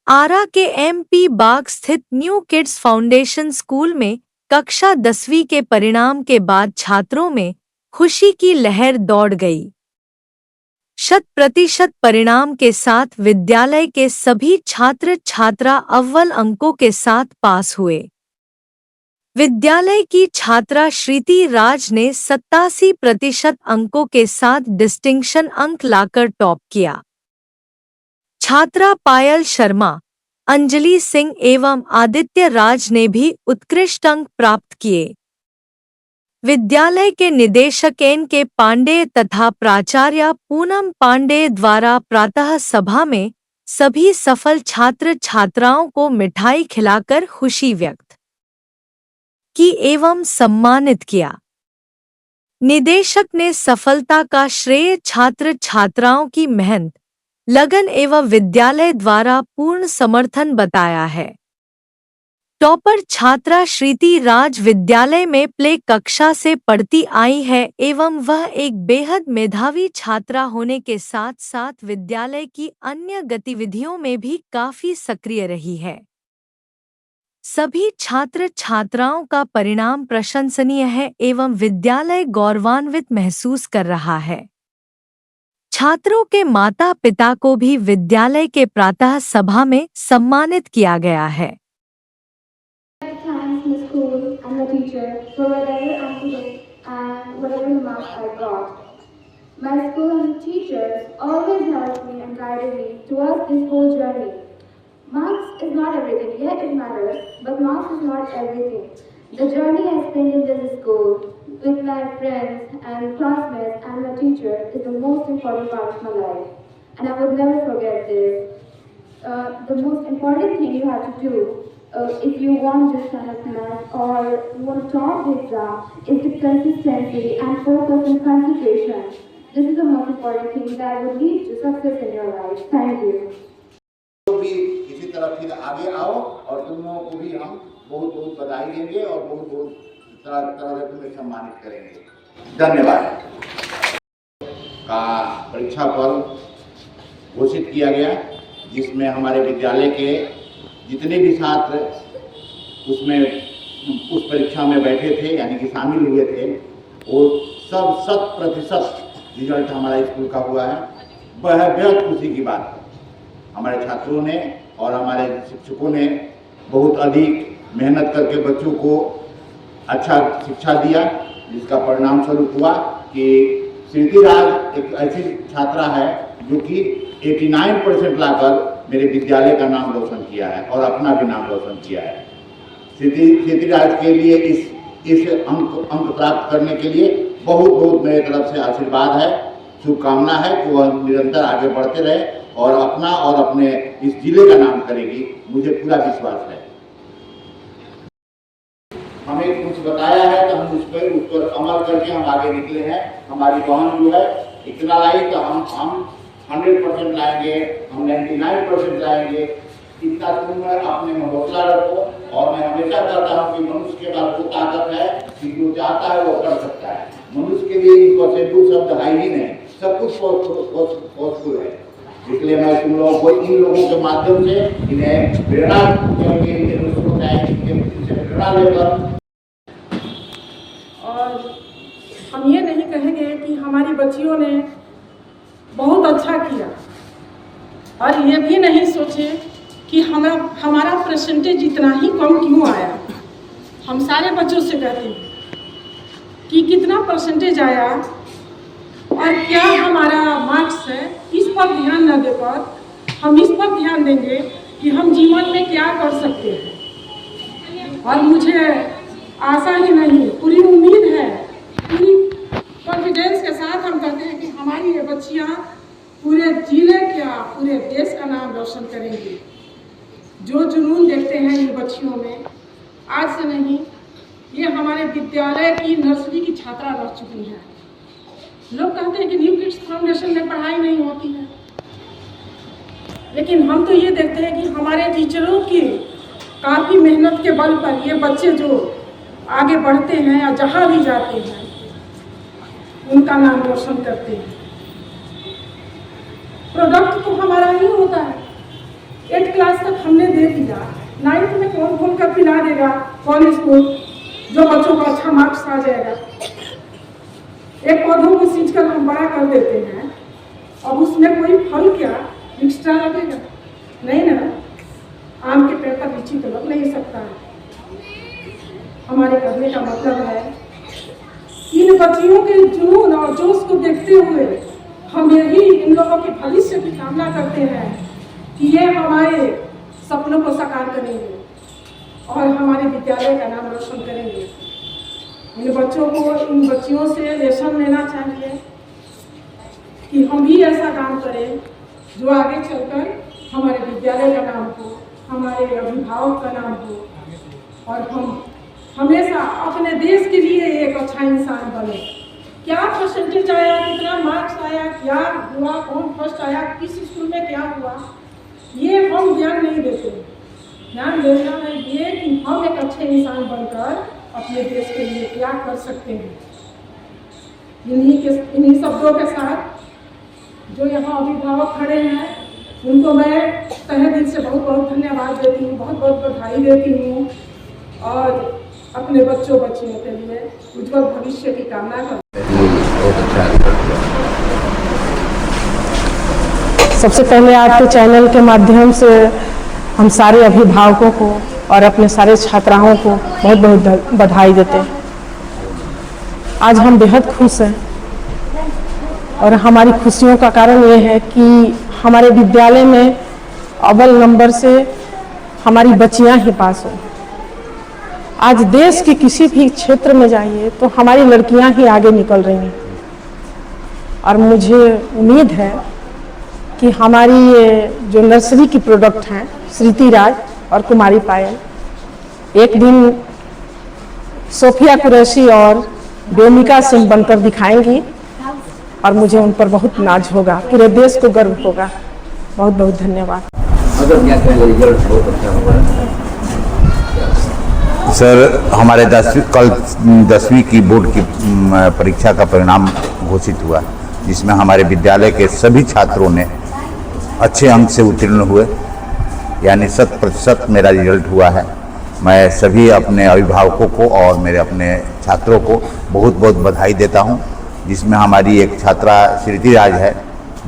आरा के MP बाग स्थित new kids foundation school में कक्षा 10वीं के परिणाम के बाद छात्रों में खुशी की लहर दौड़ गई। 100% परिणाम के साथ विद्यालय के सभी छात्र छात्रा अव्वल अंकों के साथ पास हुए। विद्यालय की छात्रा श्रीति राज ने 87% अंकों के साथ डिस्टिंक्शन अंक लाकर टॉप किया। छात्रा पायल शर्मा, अंजलि सिंह एवं आदित्य राज ने भी उत्कृष्ट अंक प्राप्त किए। विद्यालय के निदेशक N.K. पांडेय तथा प्राचार्य पूनम पांडेय द्वारा प्रातः सभा में सभी सफल छात्र छात्राओं को मिठाई खिलाकर खुशी व्यक्त की एवं सम्मानित किया। निदेशक ने सफलता का श्रेय छात्र छात्राओं की मेहनत, लगन एवं विद्यालय द्वारा पूर्ण समर्थन बताया है। टॉपर छात्रा श्रीति राज विद्यालय में प्ले कक्षा से पढ़ती आई है एवं वह एक बेहद मेधावी छात्रा होने के साथ साथ विद्यालय की अन्य गतिविधियों में भी काफी सक्रिय रही है। सभी छात्र छात्राओं का परिणाम प्रशंसनीय है एवं विद्यालय गौरवान्वित महसूस कर रहा है। छात्रों के माता पिता को भी विद्यालय के प्रातः सभा में सम्मानित किया गया है। Marks is not everything. Yeah, it matters, but marks is not everything. The journey I spent in this school with my friends and classmates and my teacher is the most important part of my life, and I would never forget this. The most important thing you have to do if you want this kind of math or you want to top the exam is the consistency and focus and concentration. This is the most important thing that will lead to success in your life. Thank you. इसी तरह फिर आगे आओ और तुम लोगों को भी हम बहुत बहुत बधाई देंगे और बहुत बहुत तरह से तुम्हें सम्मानित करेंगे। धन्यवाद। का परीक्षा फल घोषित किया गया जिसमें हमारे विद्यालय के जितने भी छात्र उसमें उस परीक्षा में बैठे थे यानी कि शामिल हुए थे वो सब 100% रिजल्ट हमारा स्कूल का हुआ है। वह बेहद खुशी की बात है। हमारे छात्रों ने और हमारे शिक्षकों ने बहुत अधिक मेहनत करके बच्चों को अच्छा शिक्षा दिया जिसका परिणाम स्वरूप हुआ कि श्रीति राज एक ऐसी छात्रा है जो कि 89% लाकर मेरे विद्यालय का नाम रोशन किया है और अपना भी नाम रोशन किया है। श्रीति राज के लिए इस अंक प्राप्त करने के लिए बहुत बहुत मेरे तरफ से आशीर्वाद है, शुभकामना है कि वह निरंतर आगे बढ़ते रहे और अपना और अपने इस जिले का नाम करेगी, मुझे पूरा विश्वास है। हमें कुछ बताया है तो हम उस पर अमल करके हम आगे निकले हैं। हमारी बहन जो है इतना लाई तो हम 100% लाएंगे, हम 99% लाएंगे। इतना तुम अपने में हौसला रखो और मैं हमेशा कहता हूँ कि मनुष्य के पास वो ताकत है कि जो चाहता है वो कर सकता है। मनुष्य के लिए इम्पॉसिबल शब्द है ही नहीं, सब कुछ पॉसिबल है। इसलिए मैं तुम लोगों को इन लोगों के माध्यम से इन्हें प्रेरणा लेकर और हम ये नहीं कहेंगे कि हमारी बच्चियों ने बहुत अच्छा किया और ये भी नहीं सोचे कि हमारा परसेंटेज इतना ही कम क्यों आया। हम सारे बच्चों से कहते हैं कि कितना परसेंटेज आया और क्या हमारा मार्क्स है, इस पर ध्यान न देकर हम इस पर ध्यान देंगे कि हम जीवन में क्या कर सकते हैं। और मुझे आशा ही नहीं पूरी उम्मीद है, पूरी कॉन्फिडेंस के साथ हम कहते हैं कि हमारी ये बच्चियाँ पूरे जिले क्या पूरे देश का नाम रोशन करेंगी। जो जुनून देखते हैं इन बच्चियों में, आज से नहीं, ये हमारे विद्यालय की नर्सरी की छात्रा रह चुकी हैं। लोग कहते हैं कि न्यू किड्स फाउंडेशन में पढ़ाई नहीं होती है, लेकिन हम तो ये देखते हैं कि हमारे टीचरों की काफ़ी मेहनत के बल पर ये बच्चे जो आगे बढ़ते हैं या जहाँ भी जाते हैं उनका नाम रोशन करते हैं। प्रोडक्ट तो हमारा ही होता है, 8 क्लास तक हमने दे दिया, 9th में कौन खोल कर पिला देगा, कौन स्कूल जो बच्चों को अच्छा मार्क्स आ जाएगा। एक पौधों को सींचकर हम बड़ा कर देते हैं, अब उसमें कोई फल क्या एक्स्ट्रा लगेगा? नहीं ना, आम के पेड़ पर लीची तो लग नहीं सकता है। हमारे करने का मतलब है इन बच्चियों के जुनून और जोश को देखते हुए हम यही इन लोगों के भविष्य की कामना करते हैं कि ये हमारे सपनों को साकार करेंगे और हमारे विद्यालय का नाम रोशन करेंगे। इन बच्चों को, इन बच्चियों से लेसन लेना चाहिए कि हम भी ऐसा काम करें जो आगे चलकर हमारे विद्यालय का नाम हो, हमारे अभिभावक का नाम हो और हम हमेशा अपने देश के लिए एक अच्छा इंसान बने। क्या परसेंटेज आया, कितना मार्क्स आया, क्या हुआ, कौन फर्स्ट आया, किस स्कूल में क्या हुआ, ये हम ध्यान नहीं देते। ध्यान देना है ये कि हम एक अच्छे इंसान बनकर अपने देश के लिए क्या कर सकते हैं। इन्हीं शब्दों के साथ जो यहाँ अभिभावक खड़े हैं उनको मैं तहे दिल से बहुत बहुत धन्यवाद देती हूँ, बहुत बहुत बधाई देती हूँ और अपने बच्चों बच्चियों के लिए उज्जवल भविष्य की कामना करती हूँ। सबसे पहले आपके चैनल के माध्यम से हम सारे अभिभावकों को और अपने सारे छात्राओं को बहुत बहुत बधाई देते हैं। आज हम बेहद खुश हैं और हमारी खुशियों का कारण ये है कि हमारे विद्यालय में अव्वल नंबर से हमारी बच्चियां ही पास हो। आज देश के किसी भी क्षेत्र में जाइए तो हमारी लड़कियां ही आगे निकल रही हैं और मुझे उम्मीद है कि हमारी ये जो नर्सरी की प्रोडक्ट हैं श्रीति राज और कुमारी पायल, एक दिन सोफिया कुरैशी और बेमिका सिंह बनकर दिखाएंगी और मुझे उन पर बहुत नाज होगा, पूरे देश को गर्व होगा। बहुत बहुत धन्यवाद। सर, हमारे 10वीं की बोर्ड की परीक्षा का परिणाम घोषित हुआ, जिसमें हमारे विद्यालय के सभी छात्रों ने अच्छे अंक से उत्तीर्ण हुए, यानी 100% मेरा रिजल्ट हुआ है। मैं सभी अपने अभिभावकों को और मेरे अपने छात्रों को बहुत बहुत बधाई देता हूं, जिसमें हमारी एक छात्रा श्रीति राज है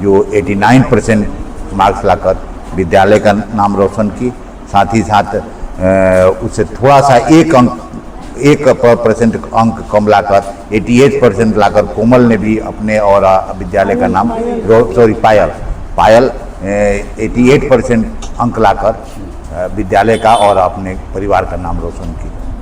जो 89% मार्क्स लाकर विद्यालय का नाम रोशन की। साथ ही साथ उससे थोड़ा सा 1% अंक कम लाकर 88% लाकर कोमल ने भी अपने और विद्यालय का नाम पायल 88% अंक लाकर विद्यालय का और अपने परिवार का नाम रोशन की।